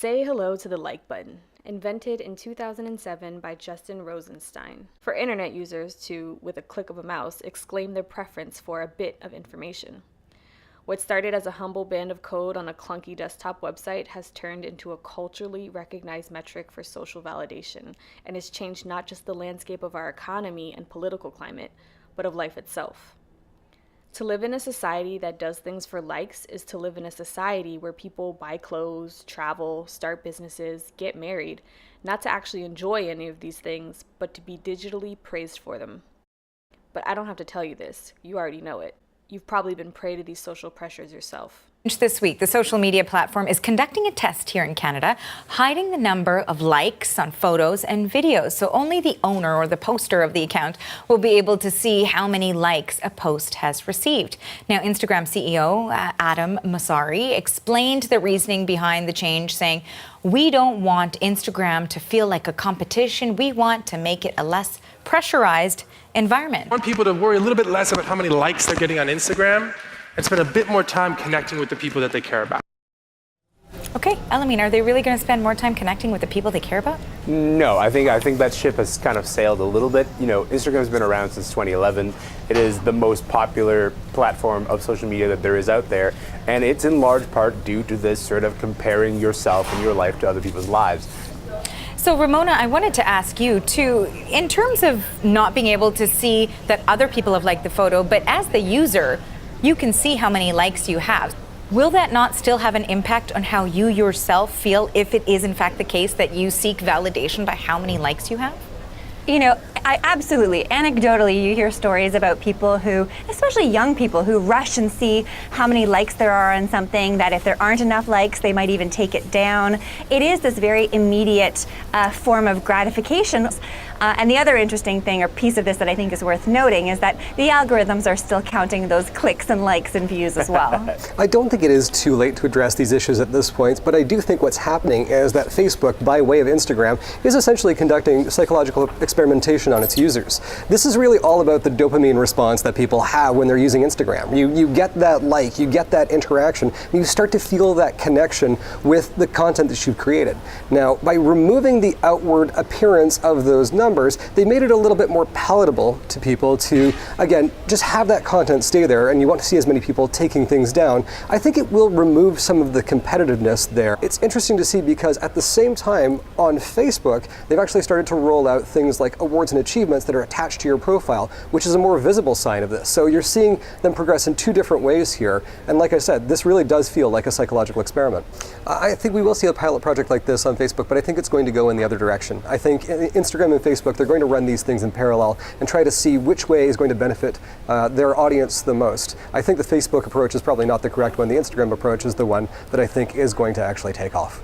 Say hello to the like button, invented in 2007 by Justin Rosenstein, for internet users to, with a click of a mouse, exclaim their preference for a bit of information. What started as a humble band of code on a clunky desktop website has turned into a culturally recognized metric for social validation and has changed not just the landscape of our economy and political climate, but of life itself. To live in a society that does things for likes is to live in a society where people buy clothes, travel, start businesses, get married, not to actually enjoy any of these things, but to be digitally praised for them. But I don't have to tell you this, you already know it. You've probably been prey to these social pressures yourself. This week, the social media platform is conducting a test here in Canada, hiding the number of likes on photos and videos. So only the owner or the poster of the account will be able to see how many likes a post has received. Now, Instagram CEO Adam Mosseri explained the reasoning behind the change, saying, "We don't want Instagram to feel like a competition. We want to make it a less pressurized environment." I want people to worry a little bit less about how many likes they're getting on Instagram and spend a bit more time connecting with the people that they care about. Okay, Elamine, are they really going to spend more time connecting with the people they care about? No, I think that ship has kind of sailed a little bit. You know, Instagram's been around since 2011. It is the most popular platform of social media that there is out there, and it's in large part due to this sort of comparing yourself and your life to other people's lives. So, Ramona, I wanted to ask you, too, in terms of not being able to see that other people have liked the photo, but as the user, you can see how many likes you have. Will that not still have an impact on how you yourself feel if it is, in fact, the case that you seek validation by how many likes you have? You know, absolutely. Anecdotally, you hear stories about people who, especially young people, who rush and see how many likes there are on something, that if there aren't enough likes, they might even take it down. It is this very immediate form of gratification. And the other interesting thing or piece of this that I think is worth noting is that the algorithms are still counting those clicks and likes and views as well. I don't think it is too late to address these issues at this point, but I do think what's happening is that Facebook, by way of Instagram, is essentially conducting psychological experimentation on its users. This is really all about the dopamine response that people have when they're using Instagram. You get that like, you get that interaction, and you start to feel that connection with the content that you've created. Now, by removing the outward appearance of those numbers, they made it a little bit more palatable to people to, again, just have that content stay there, and you want to see as many people taking things down. I think it will remove some of the competitiveness there. It's interesting to see because at the same time on Facebook, they've actually started to roll out things like awards and achievements that are attached to your profile, which is a more visible sign of this. So you're seeing them progress in two different ways here. And like I said, this really does feel like a psychological experiment. I think we will see a pilot project like this on Facebook, but I think it's going to go in the other direction. I think Instagram and Facebook, they're going to run these things in parallel and try to see which way is going to benefit their audience the most. I think the Facebook approach is probably not the correct one. The Instagram approach is the one that I think is going to actually take off.